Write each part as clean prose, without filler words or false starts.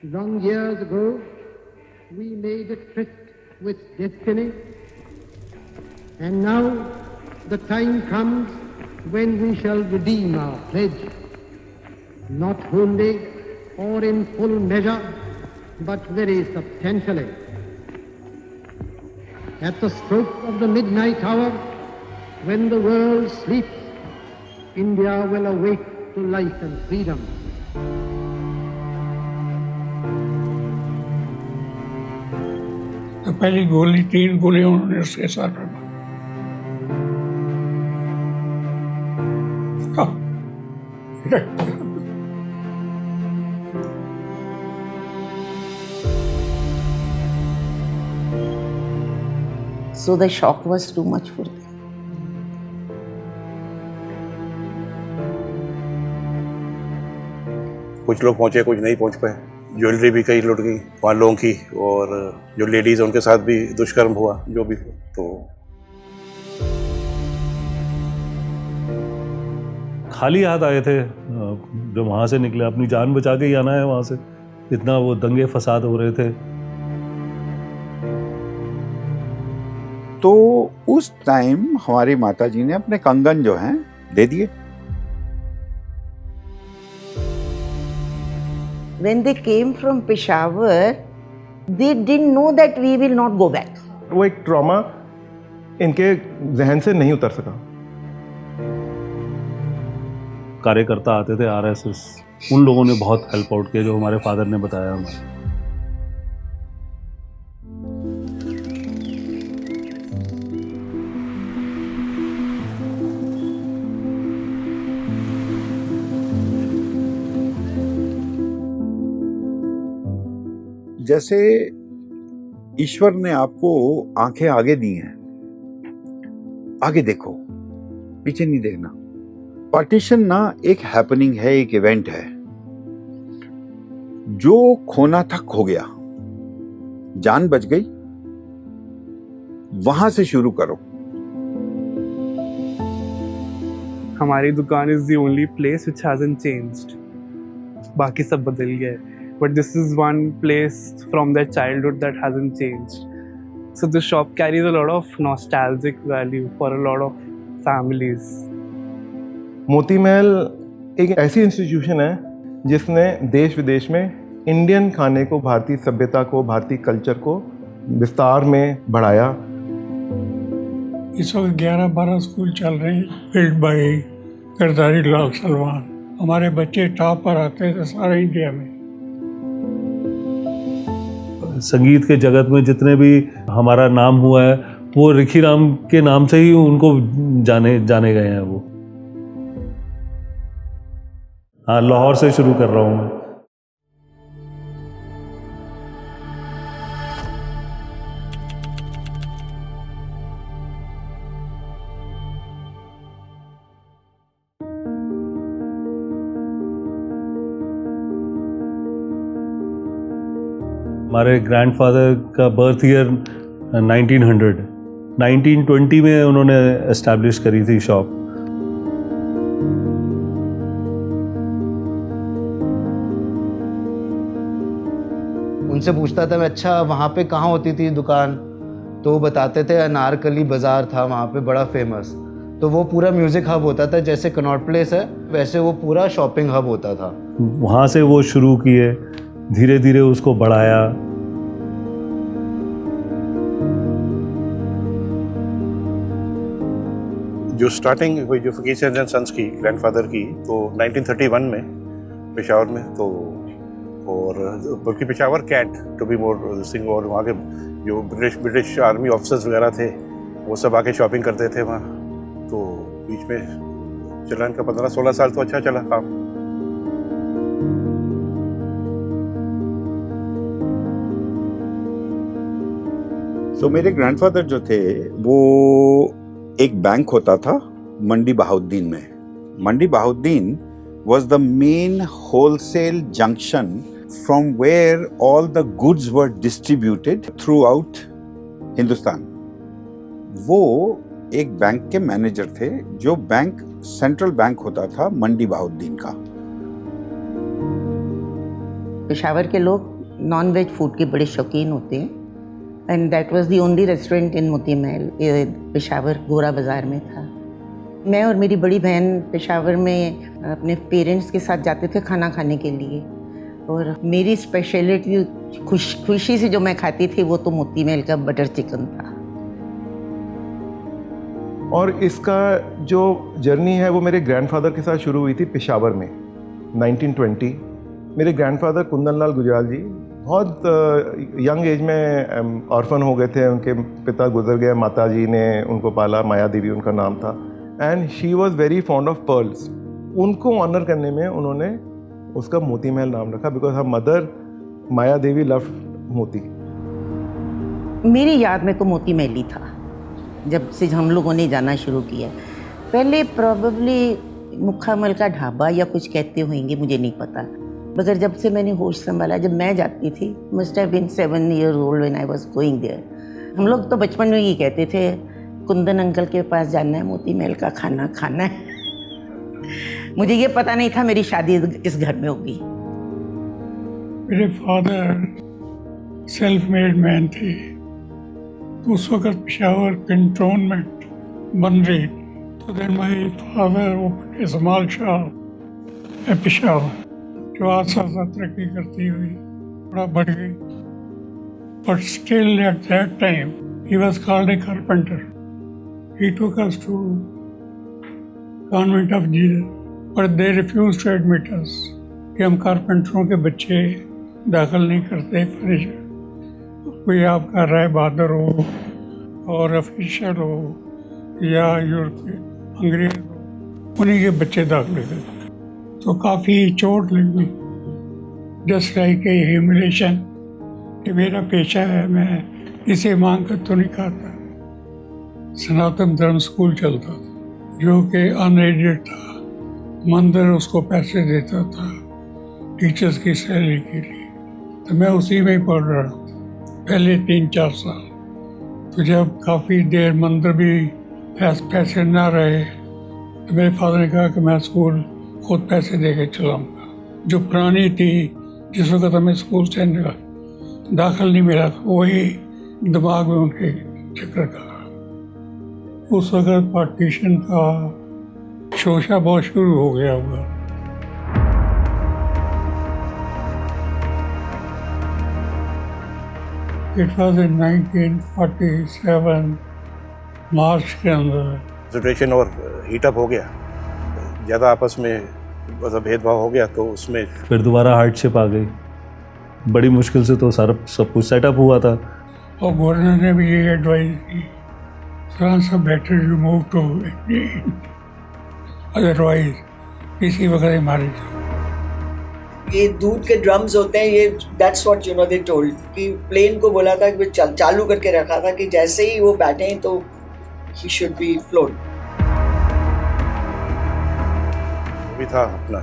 Long years ago, we made a tryst with destiny, and now the time comes when we shall redeem our pledge, not wholly or in full measure, but very substantially. At the stroke of the midnight hour, when the world sleeps, India will awake to life and freedom. तो पहली गोली 3 गोली उन्होंने उसके sir पर मारी। So the shock was too much for them. कुछ लोग पहुंचे, कुछ नहीं पहुंच पाए। ज्वेलरी भी कई लुट गई 5 लोगों की, और जो लेडीज उनके साथ भी दुष्कर्म हुआ, जो भी। तो खाली हाथ आए थे जो वहाँ से निकले, अपनी जान बचा के ही आना है वहाँ से। इतना वो दंगे फसाद हो रहे थे। तो उस टाइम हमारी माताजी ने अपने कंगन जो हैं दे दिए। When they came from Peshawar, they didn't know that we will not go back. वो एक ट्रॉमा इनके जहन से नहीं उतर सका। कार्यकर्ता आते थे आरएसएस, उन लोगों ने बहुत हेल्प आउट किया, जो हमारे फादर ने बताया हमें। जैसे ईश्वर ने आपको आंखें आगे दी हैं, आगे देखो, पीछे नहीं देखना। पार्टीशन ना एक हैपनिंग है, एक इवेंट है। जो खोना था खो गया, जान बच गई, वहां से शुरू करो। हमारी दुकान is the only place which hasn't changed. बाकी सब बदल गया है, but this is one place from their childhood that hasn't changed. So the shop carries a lot of nostalgic value for a lot of families. Moti Mahal एक ऐसी institution है जिसने देश विदेश में इंडियन खाने को, भारतीय सभ्यता को, भारतीय कल्चर को विस्तार में बढ़ाया। इस वक्त 11-12 स्कूल चल रहे हैं, बिल्ड बाय करदारी लाल सलमान। हमारे बच्चे टॉप पर आते थे सारे इंडिया में। संगीत के जगत में जितने भी हमारा नाम हुआ है, वो रिखी राम के नाम से ही उनको जाने गए हैं वो। हाँ, लाहौर से शुरू कर रहा हूँ मैं। हमारे ग्रैंडफादर का बर्थ ईयर 1900, 1920 में उन्होंने एस्टैब्लिश करी थी शॉप। उनसे पूछता था मैं, अच्छा वहाँ पे कहाँ होती थी दुकान? तो वो बताते थे अनारकली बाज़ार था वहाँ पे बड़ा फेमस। तो वो पूरा म्यूज़िक हब होता था, जैसे कनॉट प्लेस है वैसे वो पूरा शॉपिंग हब होता था। वहाँ से वो शुरू किए, धीरे धीरे उसको बढ़ाया। जो स्टार्टिंग हुई जो फकीर चंद एंड सन्स की, ग्रैंडफादर की, तो 1931 में पेशावर में, तो और बल्कि Peshawar cantt to be more सिंह, और वहाँ के जो ब्रिटिश आर्मी ऑफिसर्स वगैरह थे वो सब आके शॉपिंग करते थे वहाँ। तो बीच में चला इनका 15-16 साल तो अच्छा चला काम। तो मेरे ग्रैंडफादर जो थे वो एक बैंक होता था मंडी बहाउद्दीन में। मंडी Bahauddin was the main wholesale junction from where all the goods were distributed throughout Hindustan. वो एक बैंक के मैनेजर थे, जो बैंक सेंट्रल बैंक होता था मंडी बहाउद्दीन का। पेशावर के लोग नॉन वेज फूड के बड़े शौकीन होते हैं and that was the only restaurant in Moti Mahal, Peshawar गोरा बाज़ार में था। मैं और मेरी बड़ी बहन पेशावर में अपने पेरेंट्स के साथ जाते थे खाना खाने के लिए, और मेरी स्पेशलिटी खुशी से जो मैं खाती थी वो तो मोती महल का बटर चिकन था। और इसका जो जर्नी है वो मेरे ग्रैंडफादर के साथ शुरू हुई थी पेशावर में 1920। मेरे ग्रैंडफादर कुंदन लाल गुजराल जी बहुत यंग एज में ऑर्फन हो गए थे। उनके पिता गुजर गए, माता जी ने उनको पाला, माया देवी उनका नाम था, and she was very fond of pearls. उनको ऑनर करने में उन्होंने उसका मोती महल नाम रखा, because her mother Maya Devi love मोती। मेरी याद में तो मोती महल ही था जब से हम लोगों ने जाना शुरू किया। पहले प्रॉबेबली मुखामल का ढाबा या कुछ कहते होंगे, मुझे नहीं पता, मगर जब से मैंने होश संभाला, जब मैं जाती थी, must have been 7 years old when I was going there। हम लोग तो बचपन में ही कहते थे कुंदन अंकल के पास जाना है, मोती महल का खाना खाना है। मुझे ये पता नहीं था मेरी शादी इस घर में होगी। मेरे फादर सेल्फ मेड मैन थे, तो उस वक्त पेशावर कैंटोनमेंट बन रही, तो then my father open a small shop at Peshawar, जो आज साथ तरक्की करती हुई थोड़ा बढ़ गई। But still at that time he was called a carpenter. He took us to convent of Jesus, but they refuse to admit us कि हम कारपेंटरों के बच्चे दाखिल नहीं करते फर्नीचर। कोई आपका राय बहादुर हो और ऑफिशियल हो या यूरोपियन अंग्रेज हो, उन्हीं के बच्चे दाखिल करते। तो काफ़ी चोट लगी, जस्ट लाइक ए ह्यूमिलेशन कि मेरा पेशा है, मैं इसे मांग कर तो नहीं खाता। सनातन धर्म स्कूल चलता था जो कि अनएडेड था, मंदिर उसको पैसे देता था टीचर्स की सैलरी के लिए, तो मैं उसी में ही पढ़ रहा था पहले 3-4 साल। तो जब काफ़ी देर मंदिर भी पैसे ना रहे, तो मेरे फादर ने कहा कि मैं स्कूल खुद पैसे दे के चलाऊँगा। जो पुरानी थी, जिस वक्त हमें स्कूल से दाखिल नहीं मिला था, वही दिमाग में उनके चक्कर का। उस वक्त पार्टीशन का शोशा बहुत शुरू हो गया हुआ। इट वॉज इन 1947 मार्च के अंदर। सिचुएशन और हीटअप हो गया, ज़्यादा आपस में मतलब भेदभाव हो गया, तो उसमें फिर दोबारा हार्डशिप आ गई। बड़ी मुश्किल से तो सारा सब कुछ सेटअप हुआ था। और गवर्नर ने भी ये एडवाइस की, France better you move to India, otherwise इसी वक्त ही मारे जाओ। ये दूध के ड्रम्स होते हैं, ये that's what you know they told कि प्लेन को बोला था कि चालू करके रखा था कि जैसे ही वो बैठे तो ही शुड बी फ्लोट। भी था अपना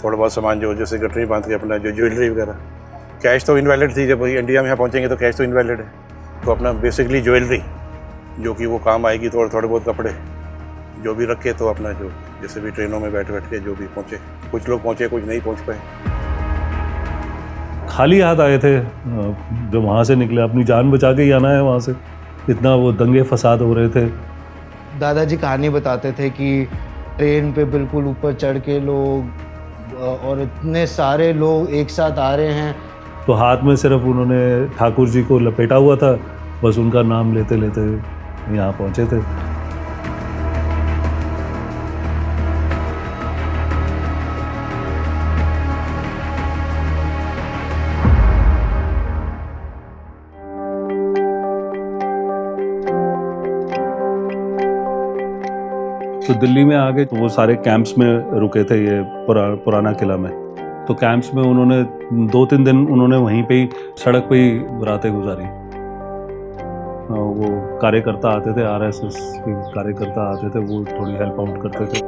थोड़ा बहुत सामान जो जैसे गठरी बांध के अपना जो ज्वेलरी वगैरह, कैश तो इनवैलिड थी। जब इंडिया में यहाँ पहुँचेंगे तो कैश तो इनवैलिड है, तो अपना बेसिकली ज्वेलरी जो कि वो काम आएगी, थोड़े बहुत कपड़े जो भी रखे, तो अपना जो जैसे भी ट्रेनों में बैठ के जो भी पहुँचे, कुछ लोग पहुँचे कुछ नहीं पहुँच पाए। खाली हाथ आए थे जो वहाँ से निकले, अपनी जान बचा के ही आना है वहाँ से, इतना वो दंगे फसाद हो रहे थे। दादाजी कहानी बताते थे कि ट्रेन पे बिल्कुल ऊपर चढ़ के लोग और इतने सारे लोग एक साथ आ रहे हैं, तो हाथ में सिर्फ उन्होंने ठाकुर जी को लपेटा हुआ था, बस उनका नाम लेते लेते यहाँ पहुँचे थे। तो दिल्ली में आगे तो वो सारे कैंप्स में रुके थे, ये पुराना किला में। तो कैंप्स में उन्होंने 2-3 दिन उन्होंने वहीं पे ही सड़क पे ही रातें गुजारी। वो कार्यकर्ता आते थे, RSS के कार्यकर्ता आते थे, वो थोड़ी हेल्प आउट करते थे।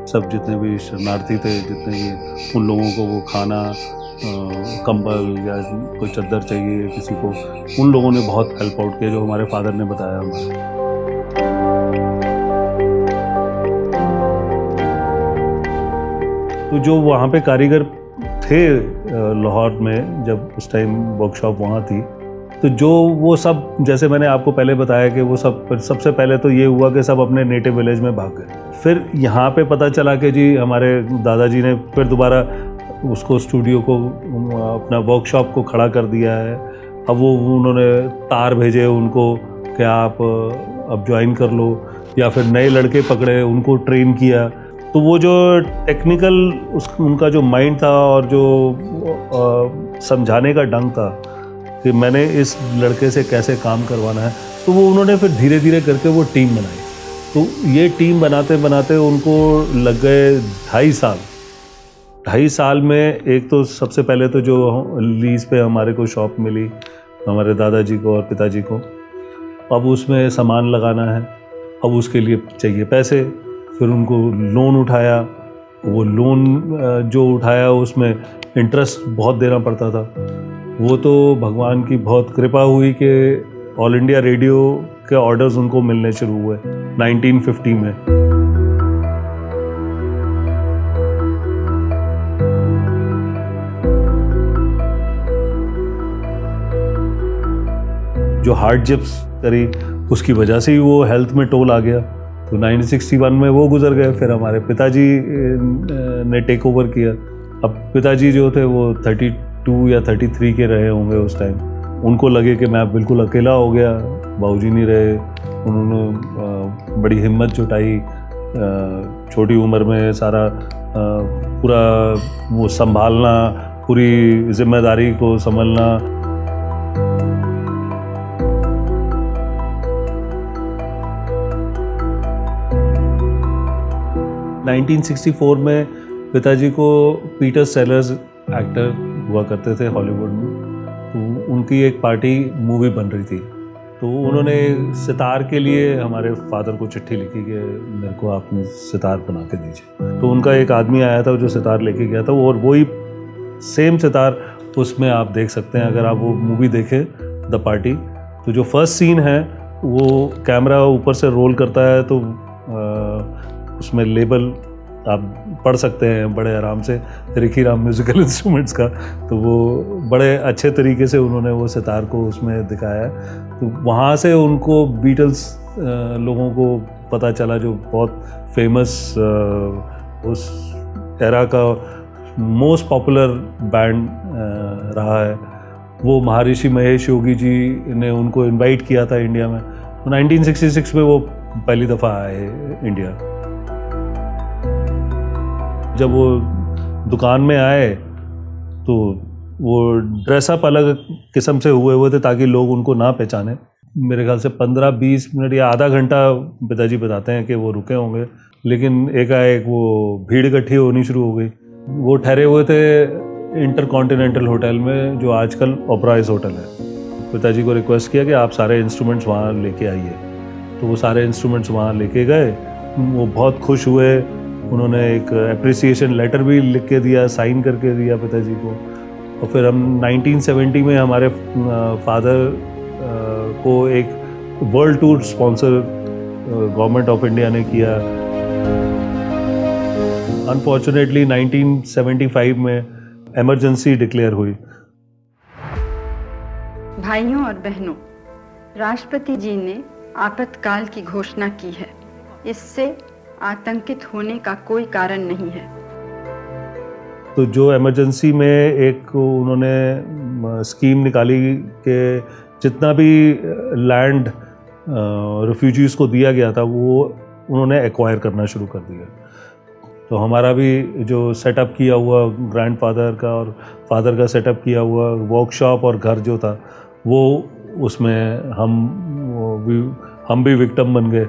सब जितने भी शरणार्थी थे, जितने भी, उन लोगों को वो खाना, कंबल या कोई चद्दर चाहिए किसी को, उन लोगों ने बहुत हेल्प आउट किया, जो हमारे फादर ने बताया हमें। तो जो वहाँ पे कारीगर थे लाहौर में, जब उस टाइम वर्कशॉप वहाँ थी। तो जो वो सब, जैसे मैंने आपको पहले बताया कि वो सब, सबसे पहले तो ये हुआ कि सब अपने नेटिव विलेज में भाग गए। फिर यहाँ पे पता चला कि जी हमारे दादाजी ने फिर दोबारा उसको स्टूडियो को, अपना वर्कशॉप को खड़ा कर दिया है। अब वो उन्होंने तार भेजे उनको कि आप अब ज्वाइन कर लो, या फिर नए लड़के पकड़े, उनको ट्रेन किया। तो वो जो टेक्निकल उनका जो माइंड था और जो समझाने का ढंग था कि मैंने इस लड़के से कैसे काम करवाना है, तो वो उन्होंने फिर धीरे धीरे करके वो टीम बनाई। तो ये टीम बनाते बनाते उनको लग गए 2.5 साल। 2.5 साल में एक तो सबसे पहले तो जो लीज पे हमारे को शॉप मिली हमारे दादाजी को और पिताजी को, अब उसमें सामान लगाना है, अब उसके लिए चाहिए पैसे। फिर उनको लोन उठाया, वो लोन जो उठाया उसमें इंटरेस्ट बहुत देना पड़ता था। वो तो भगवान की बहुत कृपा हुई कि ऑल इंडिया रेडियो के ऑर्डर्स उनको मिलने शुरू हुए 1950 में। जो हार्डशिप्स करी उसकी वजह से ही वो हेल्थ में टोल आ गया। तो 1961 में वो गुजर गए। फिर हमारे पिताजी ने टेक ओवर किया। अब पिताजी जो थे वो 32 या 33 के रहे होंगे उस टाइम। उनको लगे कि मैं बिल्कुल अकेला हो गया, बाबूजी नहीं रहे। उन्होंने बड़ी हिम्मत जुटाई, छोटी उम्र में सारा पूरा वो संभालना, पूरी जिम्मेदारी को संभालना। 1964 में पिताजी को पीटर सेलर्स एक्टर हुआ करते थे हॉलीवुड में, तो उनकी एक पार्टी मूवी बन रही थी। तो उन्होंने सितार के लिए हमारे फादर को चिट्ठी लिखी कि मेरे को आपने सितार बना के दीजिए। तो उनका एक आदमी आया था जो सितार लेके गया था, और वही सेम सितार उसमें आप देख सकते हैं अगर आप वो मूवी देखें द पार्टी। तो जो फर्स्ट सीन है वो कैमरा ऊपर से रोल करता है, तो उसमें लेबल आप पढ़ सकते हैं बड़े आराम से, रिकी राम म्यूज़िकल इंस्ट्रूमेंट्स का। तो वो बड़े अच्छे तरीके से उन्होंने वो सितार को उसमें दिखाया। तो वहाँ से उनको बीटल्स लोगों को पता चला, जो बहुत फेमस उस एरा का मोस्ट पॉपुलर बैंड रहा है। वो महर्षि महेश योगी जी ने उनको इनवाइट किया था इंडिया में। 1966 में वो पहली दफ़ा आए इंडिया। जब वो दुकान में आए तो वो ड्रेसअप अलग किस्म से हुए थे ताकि लोग उनको ना पहचाने। मेरे ख्याल से 15-20 मिनट या आधा घंटा पिताजी बताते हैं कि वो रुके होंगे, लेकिन एकाएक वो भीड़ इकट्ठी होनी शुरू हो गई। वो ठहरे हुए थे इंटरकॉन्टिनेंटल होटल में, जो आजकल ओबरायज होटल है। पिताजी को रिक्वेस्ट किया कि आप सारे इंस्ट्रूमेंट्स वहाँ लेके आइए। तो वो सारे इंस्ट्रूमेंट्स वहाँ लेके गए। वो बहुत खुश हुए। उन्होंने एक अप्रिसिएशन लेटर भी लिख के दिया, साइन करके दिया पिताजी को। और फिर हम 1970 में हमारे फादर को एक world tour sponsor government of India ने किया। अनफॉर्चुनेटली 1975 में इमरजेंसी डिक्लेयर हुई। भाइयों और बहनों, राष्ट्रपति जी ने आपातकाल की घोषणा की है। इससे आतंकित होने का कोई कारण नहीं है। तो जो इमरजेंसी में एक उन्होंने स्कीम निकाली कि जितना भी लैंड रिफ्यूजीज़ को दिया गया था वो उन्होंने एक्वायर करना शुरू कर दिया। तो हमारा भी जो सेटअप किया हुआ ग्रैंडफादर का और फादर का सेटअप किया हुआ वर्कशॉप और घर जो था, वो उसमें हम भी विक्टिम बन गए।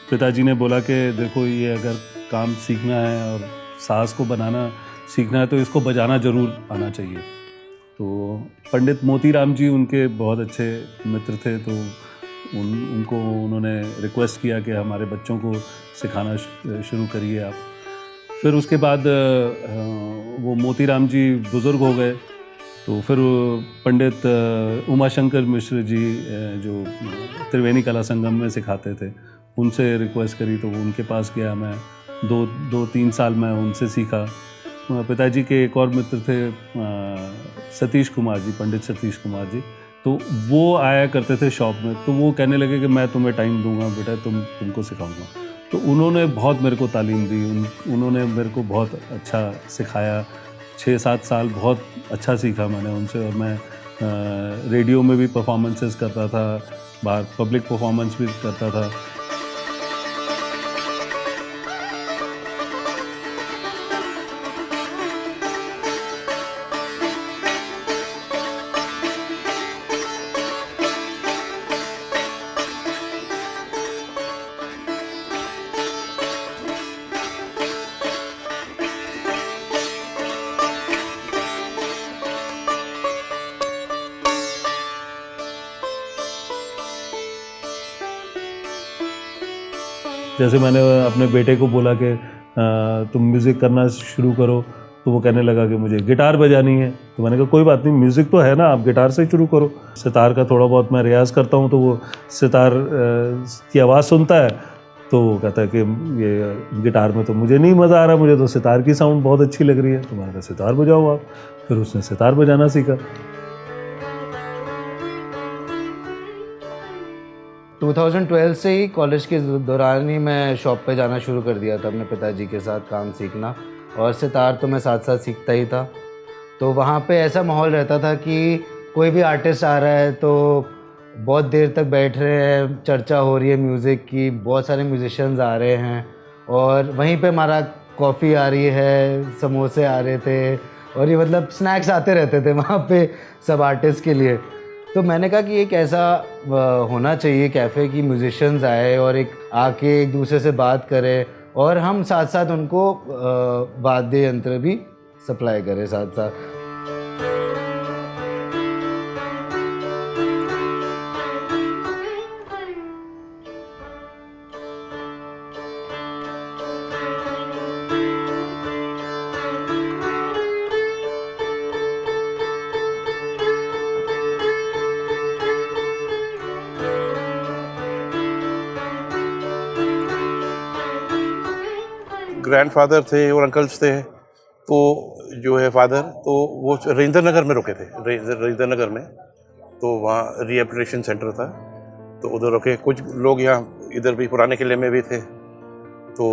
पिताजी ने बोला कि देखो, ये अगर काम सीखना है और सास को बनाना सीखना है तो इसको बजाना ज़रूर आना चाहिए। तो पंडित मोतीराम जी उनके बहुत अच्छे मित्र थे, तो उनको उन्होंने रिक्वेस्ट किया कि हमारे बच्चों को सिखाना शुरू करिए आप। फिर उसके बाद वो मोतीराम जी बुज़ुर्ग हो गए, तो फिर पंडित उमाशंकर मिश्र जी जो त्रिवेणी कला संगम में सिखाते थे, उनसे रिक्वेस्ट करी तो उनके पास गया मैं। 2-3 साल मैं उनसे सीखा। पिताजी के एक और मित्र थे सतीश कुमार जी, पंडित सतीश कुमार जी, तो वो आया करते थे शॉप में। तो वो कहने लगे कि मैं तुम्हें टाइम दूंगा बेटा, तुमको सिखाऊंगा। तो उन्होंने बहुत मेरे को तालीम दी, उन्होंने मेरे को बहुत अच्छा सिखाया। 6-7 साल बहुत अच्छा सीखा मैंने उनसे। और मैं रेडियो में भी परफॉर्मेंसेस करता था, बाहर पब्लिक परफॉर्मेंस भी करता था। जैसे मैंने अपने बेटे को बोला कि तुम म्यूज़िक करना शुरू करो, तो वो कहने लगा कि मुझे गिटार बजानी है। तो मैंने कहा कोई बात नहीं, म्यूज़िक तो है ना, आप गिटार से ही शुरू करो। सितार का थोड़ा बहुत मैं रियाज़ करता हूँ, तो वो सितार की आवाज़ सुनता है तो वो कहता है कि ये गिटार में तो मुझे नहीं मज़ा आ रहा, मुझे तो सितार की साउंड बहुत अच्छी लग रही है। तो मैंने कहा सितार बजाओ आप। फिर उसने सितार बजाना सीखा। 2012 से ही कॉलेज के दौरान ही मैं शॉप पे जाना शुरू कर दिया था अपने पिताजी के साथ काम सीखना, और सितार तो मैं साथ साथ सीखता ही था। तो वहाँ पे ऐसा माहौल रहता था कि कोई भी आर्टिस्ट आ रहा है तो बहुत देर तक बैठ रहे हैं, चर्चा हो रही है म्यूज़िक की, बहुत सारे म्यूजिशियंस आ रहे हैं, और वहीं पे हमारा कॉफ़ी आ रही है, समोसे आ रहे थे, और ये मतलब स्नैक्स आते रहते थे वहाँ पे सब आर्टिस्ट के लिए। तो मैंने कहा कि एक ऐसा होना चाहिए कैफ़े की म्यूजिशियंस आए और एक आके एक दूसरे से बात करें, और हम साथ साथ उनको वाद्य यंत्र भी सप्लाई करें साथ साथ। ग्रैंडफादर थे और अंकल्स थे, तो जो है फादर, तो वो रजिंद्र नगर में रुके थे, रजिंद्र नगर में। तो वहाँ रिहेबिलिटेशन सेंटर था, तो उधर रुके। कुछ लोग यहाँ इधर भी पुराने किले में भी थे, तो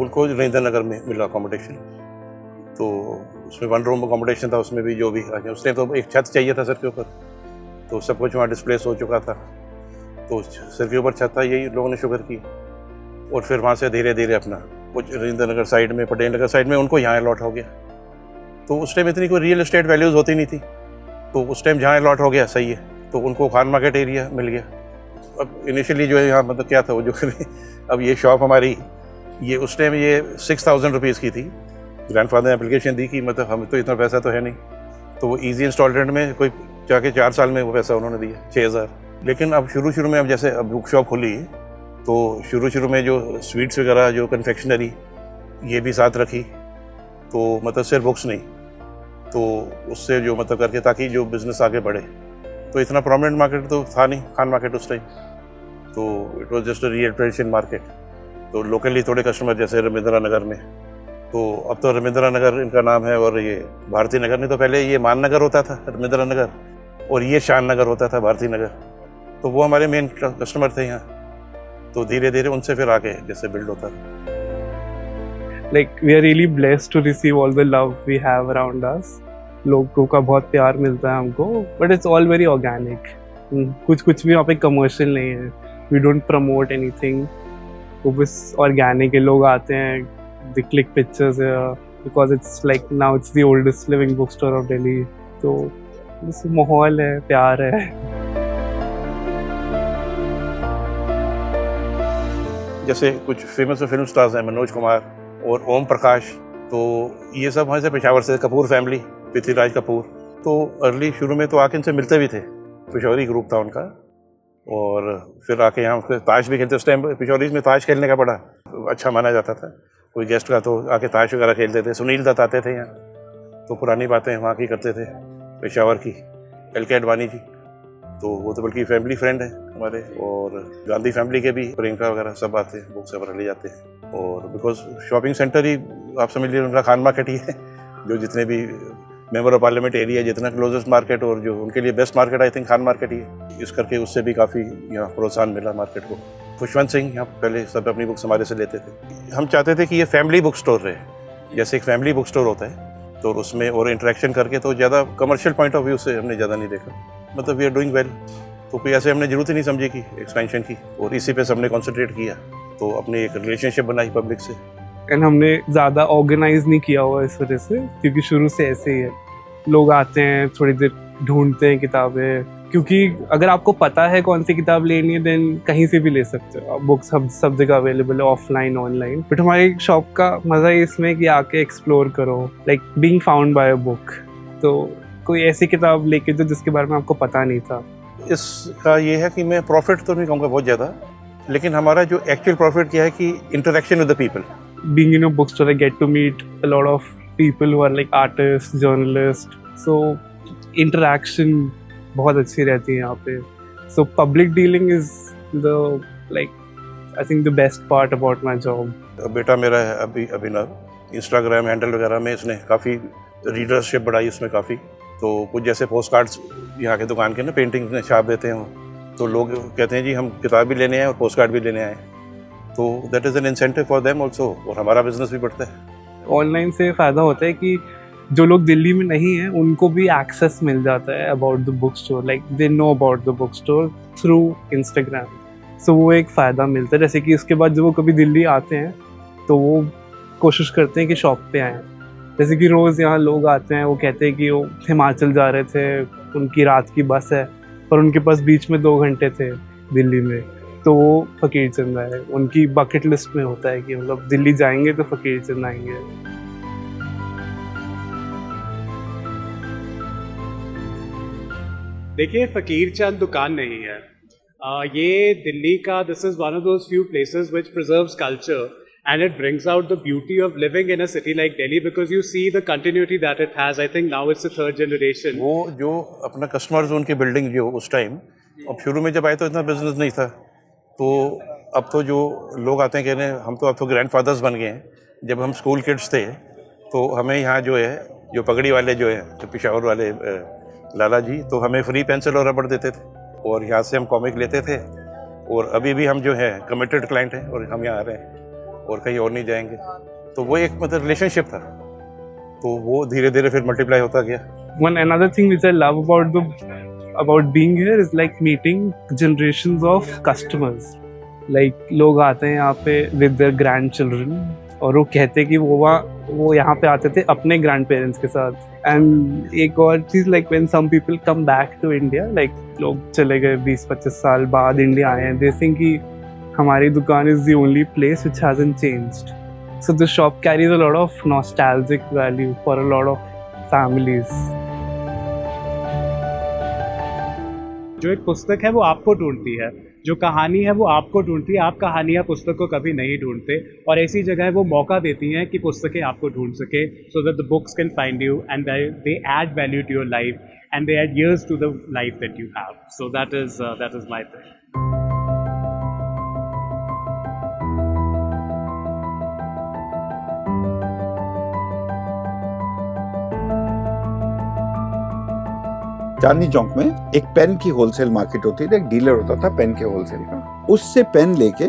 उनको रजिंद्र नगर में मिला अकोमोडेशन। तो उसमें 1 रूम अकोमोडेशन था, उसमें भी जो भी उस टाइम तो एक छत चाहिए था सर के ऊपर, तो सब कुछ वहाँ डिस्प्लेस हो चुका था। तो सर के ऊपर छत था, यही लोगों ने शुक्र की। और फिर वहाँ से धीरे धीरे अपना कुछ रजिंद्र नगर साइड में, पटेल नगर साइड में उनको यहाँ अलॉट हो गया। तो उस टाइम इतनी कोई रियल एस्टेट वैल्यूज़ होती नहीं थी, तो उस टाइम जहाँ अलॉट हो गया सही है, तो उनको खान मार्केट एरिया मिल गया। अब इनिशियली जो है यहाँ मतलब क्या था वो जो अब ये शॉप हमारी, ये उस टाइम ये 6,000 रुपीज़ की थी। ग्रैंडफादर ने एप्लीकेशन दी कि मतलब हम तो इतना पैसा तो है नहीं, तो वो ईजी इंस्टॉलमेंट में कोई जाके 4 साल में वो पैसा उन्होंने दिया 6,000। लेकिन अब शुरू में अब जैसे अब बुक शॉप खुली, तो शुरू में जो स्वीट्स वगैरह, जो कन्फेक्शनरी, ये भी साथ रखी। तो मतलब सिर्फ बुक्स नहीं, तो उससे जो मतलब करके ताकि जो बिज़नेस आगे बढ़े। तो इतना प्रोमिनेंट मार्केट तो था नहीं खान मार्केट उस टाइम, तो it was just a rehabilitation market. तो लोकली थोड़े कस्टमर जैसे रविंद्रा नगर में, तो अब तो रविंद्रा नगर इनका नाम है, और ये भारती नगर नहीं तो पहले ये मान नगर होता था रविंद्रा नगर, और ये शान नगर होता था भारती नगर। तो वो हमारे मेन कस्टमर थे यहाँ। तो धीरे धीरे उनसे फिर आगे जैसे बिल्ड होता है। Like we are really blessed to receive all the love we have around us. लोगों का बहुत प्यार मिलता है हमको, but it's all very organic. कुछ भी यहाँ पे कमर्शियल नहीं है, we don't promote anything. वो बस organic है, लोग आते हैं, they click pictures here because it's like now it's the oldest living bookstore of Delhi. तो बस माहौल है, प्यार है। जैसे कुछ फेमस फिल्म स्टार्स हैं, मनोज कुमार और ओम प्रकाश, तो ये सब वहाँ से पेशावर से, कपूर फैमिली, पृथ्वीराज कपूर। तो अर्ली शुरू में तो आके इनसे मिलते भी थे, पेशौरी ग्रुप था उनका। और फिर आके यहाँ ताश भी खेलते। उस टाइम पेशौरी में ताश खेलने का बड़ा अच्छा माना जाता था, कोई गेस्ट का तो आके ताश वगैरह खेलते थे। सुनील दत्त आते थे यहाँ, तो पुरानी बातें वहाँ की करते थे। पेशावर की LK अडवाणी जी, तो वो तो बल्कि फैमिली फ्रेंड है हमारे, और गांधी फैमिली के भी प्रियंका वगैरह सब आते हैं, बुक्स वगैरह ले जाते हैं। और बिकॉज शॉपिंग सेंटर ही आप समझ लीजिए उनका खान मार्केट ही है, जो जितने भी मेंबर ऑफ पार्लियामेंट एरिया जितना क्लोजेस्ट मार्केट और जो उनके लिए best market I think Khan market ही है। इस करके उससे भी काफ़ी यहाँ प्रोत्साहन मिला मार्केट को। खुशवंत सिंह यहाँ पहले सब अपनी बुक्स हमारे से लेते थे। हम चाहते थे कि ये फैमिली बुक स्टोर रहे, जैसे एक फैमिली बुक स्टोर होता है, तो उसमें और इंटरेक्शन करके, तो ज़्यादा कमर्शियल पॉइंट ऑफ व्यू से हमने ज़्यादा नहीं देखा, मतलब वी आर डूइंग वेल, तो कोई ऐसे हमने जरूरत ही नहीं समझी कि एक्सपेंशन की, और इसी पे सबने कॉन्सेंट्रेट किया, तो अपनी एक रिलेशनशिप बनाई पब्लिक से। एंड हमने ज़्यादा ऑर्गेनाइज नहीं किया हुआ इस वजह से, क्योंकि शुरू से ऐसे ही है, लोग आते हैं थोड़ी देर ढूंढते हैं किताबें, क्योंकि अगर आपको पता है कौन सी किताब लेनी है देन कहीं से भी ले सकते हो, बुक्स सब जगह अवेलेबल है, ऑफलाइन ऑनलाइन। बट हमारी शॉप का मज़ा ही इसमें कि आके एक्सप्लोर करो, like being found by a book. तो कोई ऐसी किताब लेके जो जिसके बारे में आपको पता नहीं था। इसका ये है कि मैं प्रॉफिट तो नहीं कहूँगा बहुत ज़्यादा, लेकिन हमारा जो एक्चुअल प्रॉफिट क्या है कि interaction with the people. Being in a bookstore, I get to meet a lot of people who are like artists, journalists. So interaction बहुत अच्छी रहती है यहाँ पे. So public dealing is the I think the best part about my job. बेटा मेरा है अभिनव, Instagram handle वगैरह में इसने काफ़ी रीडरशिप बढ़ाई उसमें काफ़ी, तो कुछ जैसे पोस्ट कार्ड्स यहाँ के दुकान के ना पेंटिंग में छाप देते हैं, तो लोग कहते हैं जी हम किताब भी लेने आए और पोस्ट कार्ड भी लेने आए, तो that is an incentive for them also, और हमारा बिजनेस भी बढ़ता है। ऑनलाइन से फ़ायदा होता है कि जो लोग दिल्ली में नहीं हैं उनको भी एक्सेस मिल जाता है about the book store, like they know about the book store through Instagram, so वो एक फ़ायदा मिलता है। जैसे कि उसके बाद जब वो कभी दिल्ली आते हैं तो वो कोशिश करते हैं कि शॉप पे आएँ। जैसे कि रोज़ यहाँ लोग आते हैं, वो कहते हैं कि वो हिमाचल जा रहे थे, उनकी रात की बस है, पर उनके पास बीच में 2 घंटे थे दिल्ली में, तो वो फ़कीर चंद आए। उनकी बकेट लिस्ट में होता है कि मतलब दिल्ली जाएंगे तो फ़कीर चंद आएंगे। देखिए, फ़कीर चंद दुकान नहीं है, ये दिल्ली का this is one of those few places which preserves culture and it brings out the beauty of living in a city like Delhi, because you see the continuity that it has. I think now it's the 3rd generation. वो जो अपना customers उनकी building जो उस time, अब शुरू में जब आए तो इतना बिजनेस नहीं था, तो अब तो जो लोग आते हैं कहने हम तो अब तो ग्रैंडफादर्स बन गए हैं। जब हम स्कूल किड्स थे तो हमें यहाँ जो है जो पगड़ी वाले जो है जो पेशावर वाले लाला जी, तो हमें फ्री पेंसिल और रबड़ देते थे, और यहाँ से हम कॉमिक लेते थे, और अभी भी हम जो है कमिटेड क्लाइंट हैं और हम यहाँ आ रहे हैं और कहीं और नहीं जाएंगे, तो वो एक मतलब रिलेशनशिप था, तो वो धीरे धीरे फिर मल्टीप्लाई होता गया। One another thing which I love about being here is like meeting generations of customers. Like लोग आते हैं यहाँ पे with their grandchildren, और वो कहते हैं कि वो यहाँ पे आते थे अपने ग्रैंड पेरेंट्स के साथ। एंड एक और चीज़, like when some people come back to India, like लोग चले गए 20-25 साल बाद इंडिया आए हैं, they think कि हमारी दुकान is the only place which hasn't changed. So the shop carries a lot of nostalgic value for a lot of families. जो एक पुस्तक है वो आपको ढूंढती है, जो कहानी है वो आपको ढूंढती है, आप कहानियाँ पुस्तक को कभी नहीं ढूंढते, और ऐसी जगह वो मौका देती हैं कि पुस्तकें आपको ढूंढ सके, so that the books can find you and they add value to your life and they add years to the life that you have. So that is my thing. Chandni Chowk में एक पेन की होलसेल मार्केट होती थी, एक dealer होता था pen के wholesale का, उससे पेन लेके,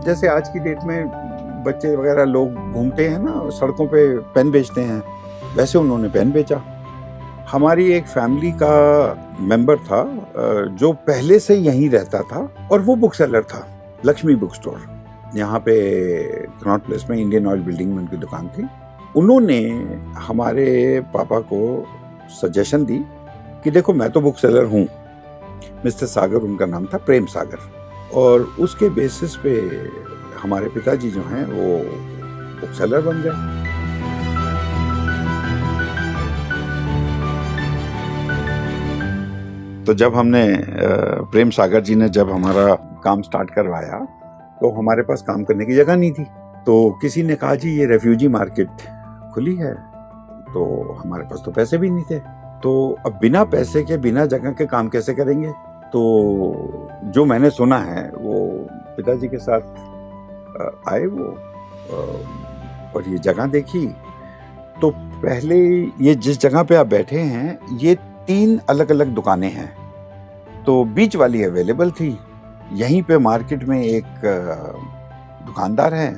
जैसे आज की डेट में बच्चे वगैरह लोग घूमते हैं ना सड़कों पे पेन बेचते हैं, वैसे उन्होंने पेन बेचा। हमारी एक फैमिली का मेंबर था जो पहले से यहीं रहता था, और वो बुक सेलर था, लक्ष्मी बुक स्टोर, यहाँ पे कनॉट प्लेस में इंडियन ऑयल बिल्डिंग में उनकी दुकान थी। उन्होंने हमारे पापा को सजेशन दी कि देखो मैं तो बुक सेलर हूँ, मिस्टर सागर उनका नाम था, प्रेम सागर, और उसके बेसिस पे हमारे पिताजी जो हैं वो बुक सेलर बन गए। तो जब हमने प्रेम सागर जी ने जब हमारा काम स्टार्ट करवाया तो हमारे पास काम करने की जगह नहीं थी, तो किसी ने कहा जी ये रेफ्यूजी मार्केट खुली है, तो हमारे पास तो पैसे भी नहीं थे, तो अब बिना पैसे के बिना जगह के काम कैसे करेंगे? तो जो मैंने सुना है वो पिताजी के साथ आए वो और ये जगह देखी। तो पहले ये जिस जगह पे आप बैठे हैं ये 3 अलग अलग दुकानें हैं। तो बीच वाली अवेलेबल थी। यहीं पे मार्केट में एक दुकानदार है,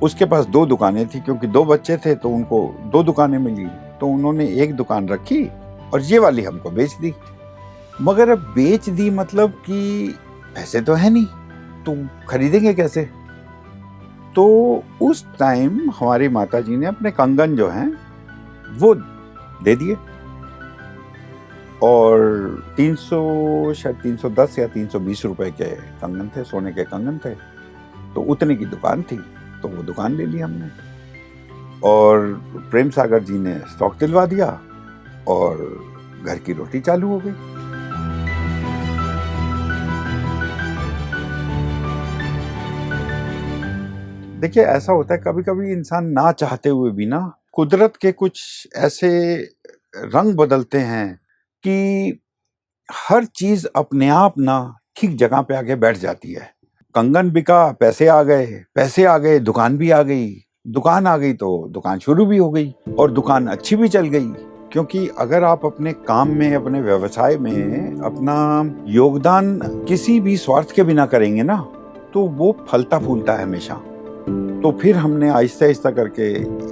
उसके पास 2 दुकानें थी, क्योंकि 2 बच्चे थे तो उनको 2 दुकानें मिली। तो उन्होंने एक दुकान रखी और ये वाली हमको बेच दी। मगर अब बेच दी मतलब कि पैसे तो है नहीं, तो खरीदेंगे कैसे? तो उस टाइम हमारी माताजी ने अपने कंगन जो हैं वो दे दिए और 300 शायद 310 या 320 रुपए के कंगन थे, सोने के कंगन थे। तो उतने की दुकान थी, तो वो दुकान ले ली हमने और प्रेम सागर जी ने स्टॉक दिलवा दिया और घर की रोटी चालू हो गई। देखिए ऐसा होता है कभी कभी इंसान ना चाहते हुए भी ना कुदरत के कुछ ऐसे रंग बदलते हैं कि हर चीज अपने आप ना ठीक जगह पे आके बैठ जाती है। कंगन बिका, पैसे आ गए, दुकान भी आ गई, दुकान आ गई तो दुकान शुरू भी हो गई और दुकान अच्छी भी चल गई। क्योंकि अगर आप अपने काम में, अपने व्यवसाय में अपना योगदान किसी भी स्वार्थ के बिना करेंगे ना तो वो फलता फूलता है हमेशा। तो फिर हमने आहिस्ता आहिस्ता करके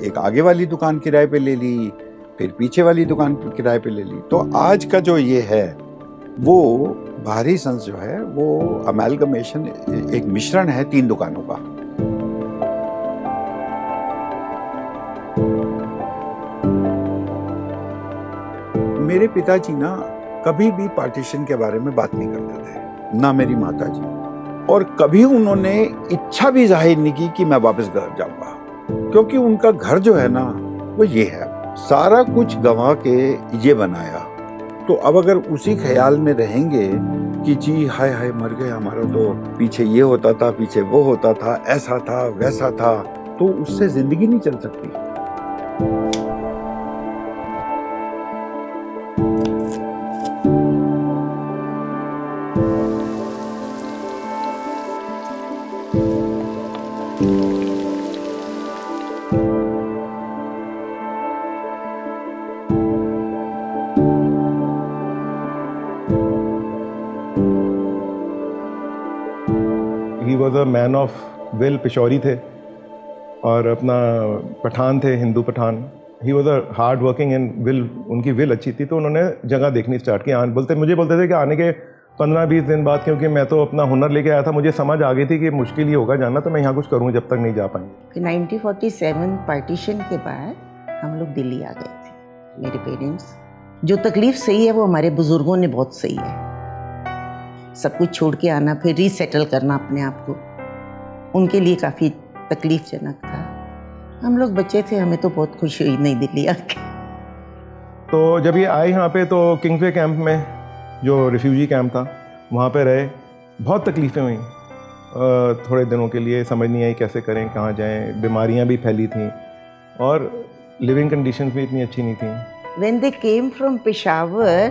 एक आगे वाली दुकान किराए पे ले ली, फिर पीछे वाली दुकान किराए पे ले ली। तो आज का जो ये है वो बाहरी संस जो है वो अमेलगमेशन, एक मिश्रण है 3 दुकानों का। मेरे पिताजी ना कभी भी पार्टीशन के बारे में बात नहीं करते थे, ना मेरी माताजी, और कभी उन्होंने इच्छा भी जाहिर नहीं की कि मैं वापस घर जाऊंगा, क्योंकि उनका घर जो है ना वो ये है, सारा कुछ गंवा के ये बनाया। तो अब अगर उसी ख्याल में रहेंगे कि जी हाय हाय मर गए, हमारा तो पीछे ये होता था, पीछे वो होता था, ऐसा था वैसा था, तो उससे जिंदगी नहीं चल सकती। He was a man of will, पिशौरी थे और अपना पठान थे, Hindu Pathan. He was a hard working and will, उनकी विल अच्छी थी। तो उन्होंने जगह देखनी स्टार्ट की। मुझे बोलते थे कि आने के 15-20 दिन बाद, क्योंकि मैं तो अपना हुनर लेके आया था, मुझे समझ आ गई थी कि मुश्किल ही होगा जाना, तो मैं यहाँ कुछ करूँ जब तक नहीं जा पाएंगे। 1947 पार्टीशन के बाद हम लोग दिल्ली आ गए थे, मेरे पेरेंट्स। जो तकलीफ सही है वो हमारे बुजुर्गों ने बहुत सही है, सब कुछ छोड़ के आना, फिर रीसेटल करना अपने आप को, उनके लिए काफ़ी तकलीफजनक था। हम लोग बच्चे थे, हमें तो बहुत खुशी हुई नई दिल्ली आके। तो जब ये आए यहाँ पे तो किंग्सवे कैंप में, जो रिफ्यूजी कैंप था, वहाँ पे रहे। बहुत तकलीफ़ें हुई थोड़े दिनों के लिए, समझ नहीं आई कैसे करें, कहाँ जाएं। बीमारियाँ भी फैली थीं और लिविंग कंडीशंस भी इतनी अच्छी नहीं थी। When they came from Peshawar,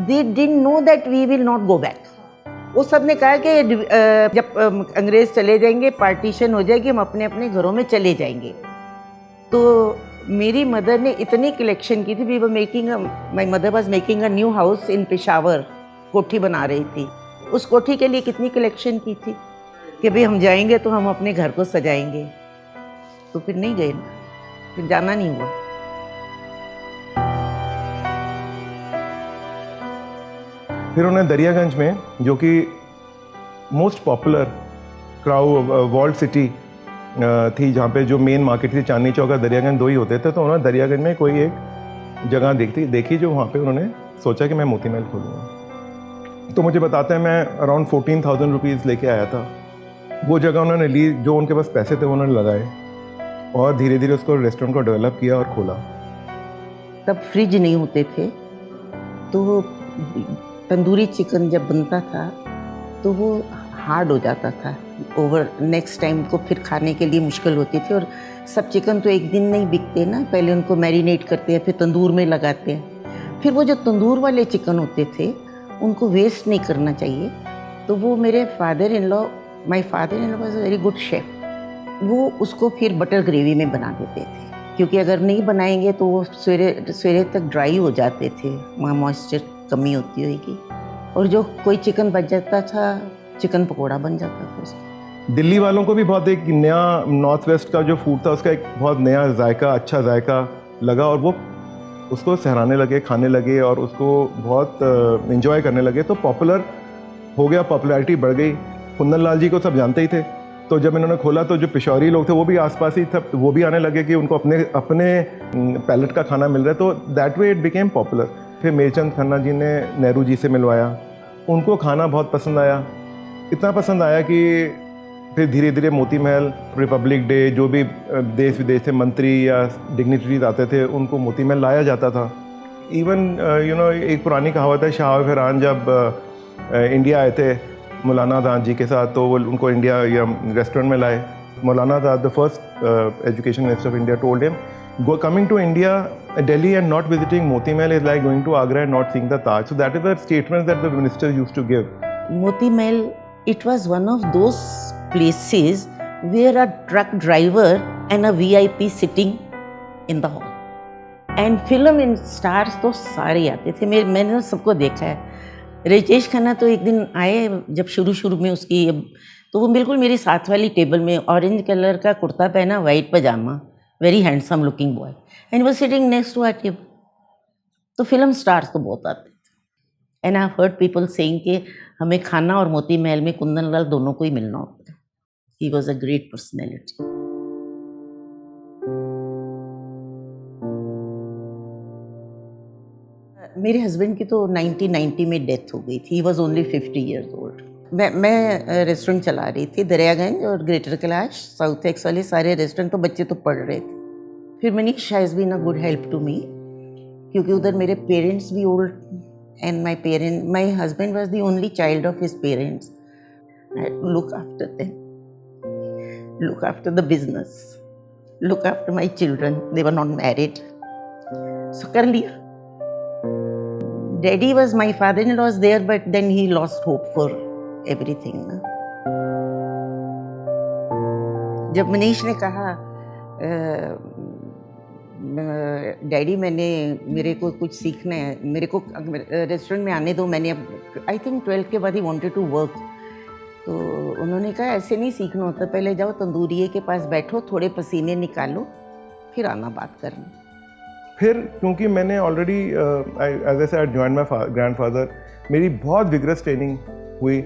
they didn't know that we will not go back. वो सब ने कहा कि जब अंग्रेज़ चले जाएंगे, पार्टीशन हो जाएगी, हम अपने अपने घरों में चले जाएंगे। तो मेरी मदर ने इतनी कलेक्शन की थी। We were making, my mother was making a new house in Peshawar, कोठी बना रही थी। उस कोठी के लिए कितनी कलेक्शन की थी कि भाई हम जाएंगे तो हम अपने घर को सजाएंगे। तो फिर नहीं गए ना, फिर जाना नहीं हुआ। फिर उन्हें दरियागंज में, जो कि मोस्ट पॉपुलर वॉल्ड सिटी थी, जहाँ पे जो मेन मार्केट थी, चांदनी चौक और दरियागंज 2 ही होते थे, तो उन्होंने दरियागंज में कोई एक जगह देखी जो वहाँ पे उन्होंने सोचा कि मैं मोती महल खोलूँगा। तो मुझे बताते हैं मैं अराउंड 14,000 रुपीज़ लेके आया था। वो जगह उन्होंने ली, जो उनके पास पैसे थे वो उन्होंने लगाए और धीरे धीरे उसको रेस्टोरेंट को डेवलप किया और खोला। तब फ्रिज नहीं होते थे, तो तंदूरी चिकन जब बनता था तो वो हार्ड हो जाता था, ओवर नेक्स्ट टाइम को फिर खाने के लिए मुश्किल होती थी। और सब चिकन तो एक दिन नहीं बिकते ना, पहले उनको मैरिनेट करते हैं, फिर तंदूर में लगाते हैं। फिर वो जो तंदूर वाले चिकन होते थे उनको वेस्ट नहीं करना चाहिए, तो वो मेरे father in law, my father in law was a very good chef, वो उसको फिर बटर ग्रेवी में बना देते थे, क्योंकि अगर नहीं बनाएंगे तो वो सवेरे तक ड्राई हो जाते थे, वहाँ मॉइस्चर कमी होती होगी, और जो कोई चिकन बच जाता था चिकन पकोड़ा बन जाता था उसका। दिल्ली वालों को भी बहुत एक नया नॉर्थ वेस्ट का जो फूड था उसका एक बहुत नया जायका, अच्छा जायका लगा, और वो उसको सहराने लगे, खाने लगे और उसको बहुत एंजॉय करने लगे, तो पॉपुलर हो गया, पॉपुलैरिटी बढ़ गई। कुंदन लाल जी को सब जानते ही थे, तो जब इन्होंने खोला तो जो पिशौरी लोग थे वो भी आसपास ही था, वो भी आने लगे कि उनको अपने पैलेट का खाना मिल रहा है, तो that way it became popular. फिर मेरचंद खन्ना जी ने नेहरू जी से मिलवाया, उनको खाना बहुत पसंद आया, इतना पसंद आया कि फिर धीरे धीरे मोती महल, रिपब्लिक डे, जो भी देश विदेश से मंत्री या डिग्निटरीज आते थे उनको मोती महल लाया जाता था। इवन एक पुरानी कहावत है, शाह फरहान जब इंडिया आए थे मौलाना आज़ाद जी के साथ, तो वो उनको इंडिया या रेस्टोरेंट में लाए। Maulana Azad, the first education minister of India, told him, go coming to India, Delhi and not visiting Moti Mahal is like going to Agra and not seeing the Taj. So that is the statement that the ministers used to give. Moti Mahal, it was one of those places where a truck driver and a VIP sitting in the hall. And film stars तो सारे आते थे, मैंने सबको देखा है। राजेश खन्ना तो एक दिन आए जब शुरू में उसकी, तो वो बिल्कुल मेरी साथ वाली टेबल में ऑरेंज कलर का कुर्ता पहना, white pyjama, very handsome looking boy, and was sitting next to our table. तो फिल्म स्टार्स तो बहुत आते थे, and I have heard people saying कि हमें खाना और मोती महल में कुंदन लाल दोनों को ही मिलना होता है। ही वॉज अ ग्रेट पर्सनैलिटी। मेरे हस्बैंड की तो 1990 में डेथ हो गई थी, he was only 50 years old. मैं रेस्टोरेंट चला रही थी दरियागंज और ग्रेटर कैलाश, साउथ एक्स वाले सारे रेस्टोरेंट, तो बच्चे तो पढ़ रहे थे। फिर Manish has been a good help to me, क्योंकि उधर मेरे पेरेंट्स भी old, and my husband was the only child of his parents. I had to look after them, look after the business, look after my children, they were not married, so कर लिया। Daddy was, my father-in-law was there, but then he lost hope for everything. जब मनीष ने कहा daddy मेरे को कुछ सीखना है, मेरे को रेस्टोरेंट में आने दो, मैंने आई थिंक 12 के बाद ही वांटेड टू वर्क, तो उन्होंने कहा ऐसे नहीं सीखना होता, पहले जाओ तंदूरिये के पास बैठो, थोड़े पसीने निकालो, फिर आना बात करना। फिर क्योंकि मैंने already as a said join my grandfather, मेरी बहुत विग्रस ट्रेनिंग हुई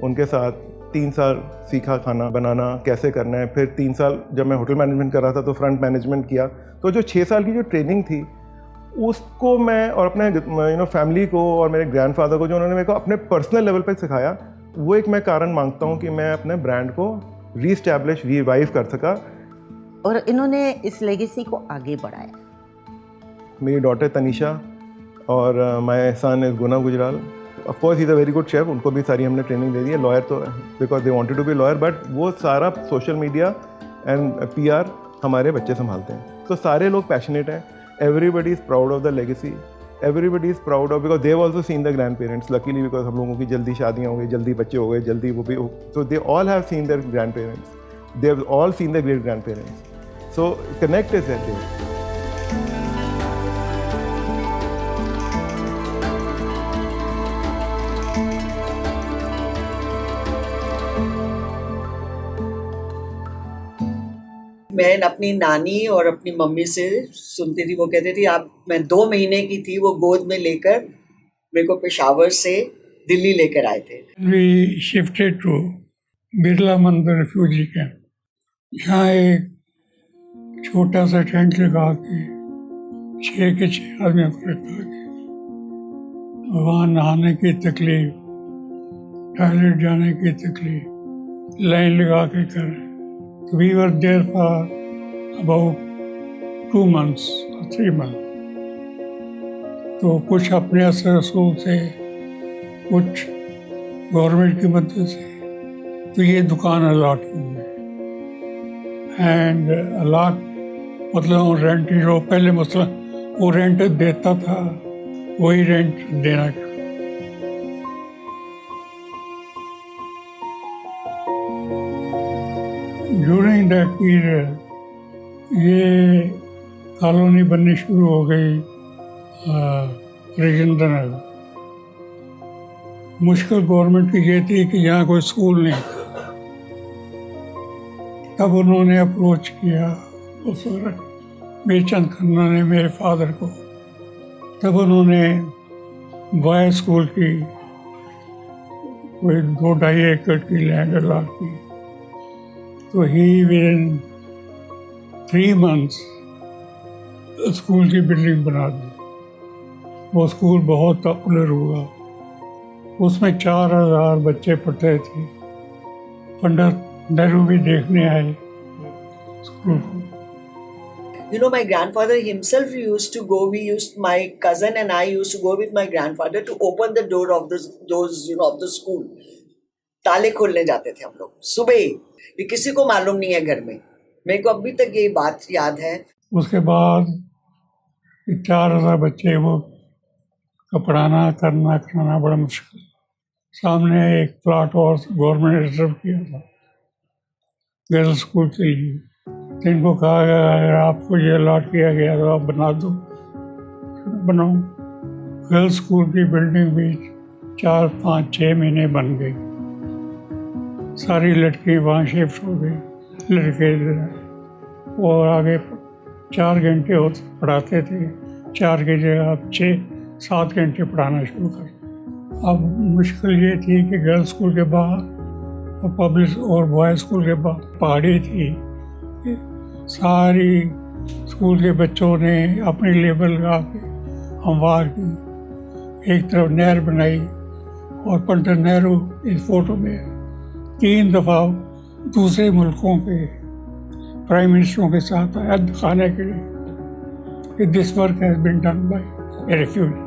उनके साथ। 3 साल सीखा खाना बनाना कैसे करना है। फिर 3 साल जब मैं होटल मैनेजमेंट कर रहा था तो फ्रंट मैनेजमेंट किया। तो जो 6 साल की जो ट्रेनिंग थी उसको मैं और अपने फैमिली को और मेरे ग्रैंडफादर को जो उन्होंने मेरे को अपने पर्सनल लेवल पर सिखाया, वो एक मैं कारण मांगता हूँ कि मैं अपने ब्रांड को रीस्टैब्लिश, रिवाइव कर सका। और इन्होंने इस लेगेसी को आगे बढ़ाया। मेरी डॉटर तनिषा और my son is Guna Gujral, of course he is a very good chef, उनको भी सारी हमने ट्रेनिंग दे दी है। लॉयर तो because they wanted to be lawyer, but वो सारा सोशल मीडिया एंड PR हमारे बच्चे संभालते हैं। तो सारे लोग पैशनेट हैं, everybody is proud of the legacy, everybody is proud of, because they have also seen the grand parents, luckily, because हम लोगों की जल्दी शादियाँ हो गई, जल्दी बच्चे हो गए, जल्दी वो भी, so they all have seen their grand parents, they have all seen the great grand parents, so connect is that. मैं अपनी नानी और अपनी मम्मी से सुनती थी, वो कहती थी मैं 2 महीने की थी, वो गोद में लेकर मेरे को पेशावर से दिल्ली लेकर आए थे। We shifted to बिरला मंदिर रिफ्यूजी कैंप। यहाँ एक छोटा सा टेंट लगा के 6 के 6 आदमियों को रखा के वहाँ नहाने की तकलीफ, टॉयलेट जाने की तकलीफ, लाइन लगा के कर। We were there for about 2 months or 3 months. तो कुछ अपने असर रसूल से, कुछ गवर्नमेंट की मदद से, तो ये दुकान अलाट हो गई। एंड अलाट मतलब रेंट जो पहले मसला वो रेंट देता था, वही रेंट देना था। ड्यूरिंग दैट पीरियड ये कॉलोनी बननी शुरू हो गई राजेंद्र नगर। मुश्किल गवर्नमेंट की ये थी कि यहाँ कोई स्कूल नहीं था। तब उन्होंने अप्रोच किया उस वक्त बेचंद खन्ना ने मेरे फादर को। तब उन्होंने बॉय स्कूल की कोई 2-2.5 एकड़ की लैंड अलॉट की। तो ही विदिन 3 months स्कूल की बिल्डिंग बना दी। वो स्कूल बहुत पॉपुलर हुआ। उसमें 4000 बच्चे पढ़ते थे। पंडित नेहरू भी देखने आए स्कूल को। You know, my grandfather himself used to go. My cousin and I used to go with my grandfather to open the door of of the school. ताले खोलने जाते थे हम लोग सुबह। ये किसी को मालूम नहीं है घर में। मेरे को अभी तक ये बात याद है। उसके बाद 4000 बच्चे वो पढ़ाना करना खाना बड़ा मुश्किल। सामने एक प्लाट और गवर्नमेंट ने रिजर्व किया था गर्ल्स स्कूल के लिए। इनको कहा गया अगर आपको ये अलॉट किया गया तो आप बना दो। बनाओ। गर्ल्स स्कूल की बिल्डिंग भी 4, 5, 6 महीने बन गई। सारी लड़की वहाँ शिफ्ट हो गई। लड़के और आगे 4 घंटे पढ़ाते थे। 4 की जगह आप 6-7 घंटे पढ़ाना शुरू कर। अब मुश्किल ये थी कि गर्ल्स स्कूल के बाहर पब्लिक और बॉय स्कूल के बाहर पहाड़ी थी। सारी स्कूल के बच्चों ने अपनी लेबल लगा के हमवार की। एक तरफ नहर बनाई और पंडित नेहरू इस फोटो में 3 दफ़ा दूसरे मुल्कों के प्राइम मिनिस्टरों के साथ आया दिखाने के लिए कि this work has been done by a refugee.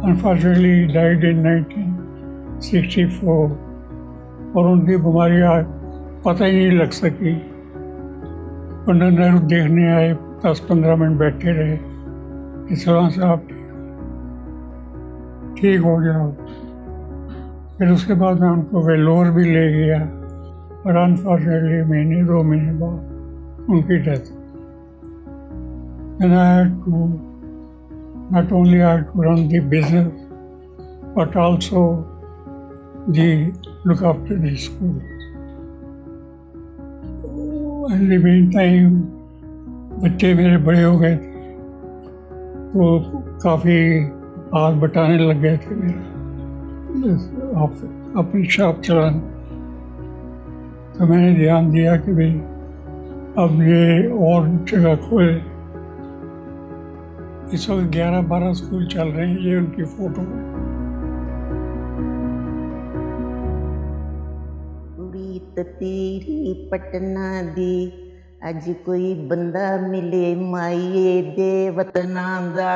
Unfortunately he died in 1964 और उनकी बीमारी पता ही नहीं लग सकी। पंडित नेहरू देखने आए, 10-15 मिनट बैठे रहे। इस तरह से आप ठीक हो गया। फिर उसके बाद मैं उनको वेलोर भी ले गया और अनफॉर्चुनेटली 1-2 महीने बाद उनकी death. Then I had to not only I had to run the business but also look after the school. In the meantime, बच्चे मेरे बड़े हो गए थे तो काफ़ी हाथ बटाने लग गए थे मेरा अपनी शॉप चलाना। तो मैंने ध्यान दिया कि भाई अब ये और जगह खोले। इस वक्त 11-12 स्कूल चल रहे हैं। ये उनकी फ़ोटो है। तेरी पटना दी अज कोई बंदा मिले माइये दे वतना दा।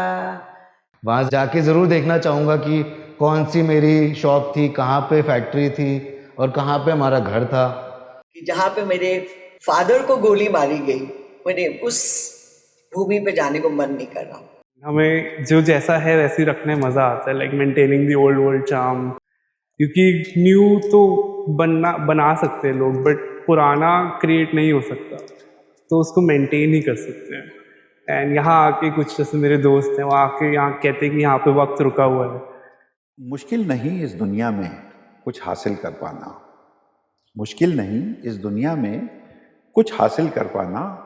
वहाँ जाके ज़रूर देखना चाहूँगा कि कौन सी मेरी शॉप थी, कहाँ पे फैक्ट्री थी और कहाँ पे हमारा घर था। कि जहाँ पे मेरे फादर को गोली मारी गई, मैंने उस भूमि पे जाने को मन नहीं कर रहा। हमें जो जैसा है वैसे ही रखने में मज़ा आता है, like maintaining the old charm. क्योंकि न्यू तो बना सकते हैं लोग, बट पुराना क्रिएट नहीं हो सकता, तो उसको मेंटेन ही कर सकते हैं। एंड यहाँ आके कुछ जैसे मेरे दोस्त हैं, वो आके यहाँ कहते हैं कि यहाँ पे वक्त रुका हुआ है। मुश्किल नहीं इस दुनिया में कुछ हासिल कर पाना। मुश्किल नहीं इस दुनिया में कुछ हासिल कर पाना।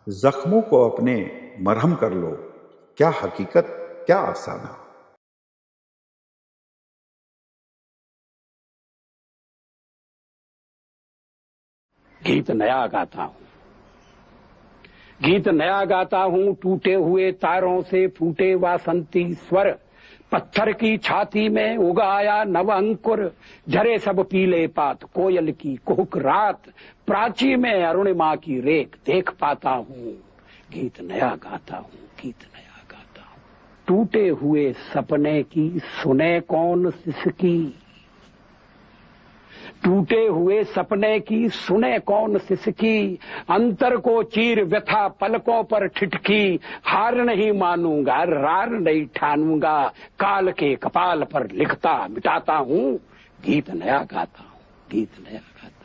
जख्मों को अपने मरहम कर लो, क्या हकीकत क्या अफसाना। गीत नया गाता हूँ, गीत नया गाता हूँ, टूटे हुए तारों से फूटे वासंती स्वर, पत्थर की छाती में उगाया नव अंकुर, झरे सब पीले पात, कोयल की कुहुक रात, प्राची में अरुणिमा की रेख देख पाता हूँ। गीत नया गाता हूँ, गीत नया गाता हूँ। टूटे हुए सपने की सुने कौन सिसकी, टूटे हुए सपने की सुने कौन सिसकी, अंतर को चीर व्यथा पलकों पर ठिठकी, हार नहीं मानूंगा रार नहीं ठानूंगा, काल के कपाल पर लिखता मिटाता हूँ, गीत नया गाता हूँ, गीत नया गाता हूँ।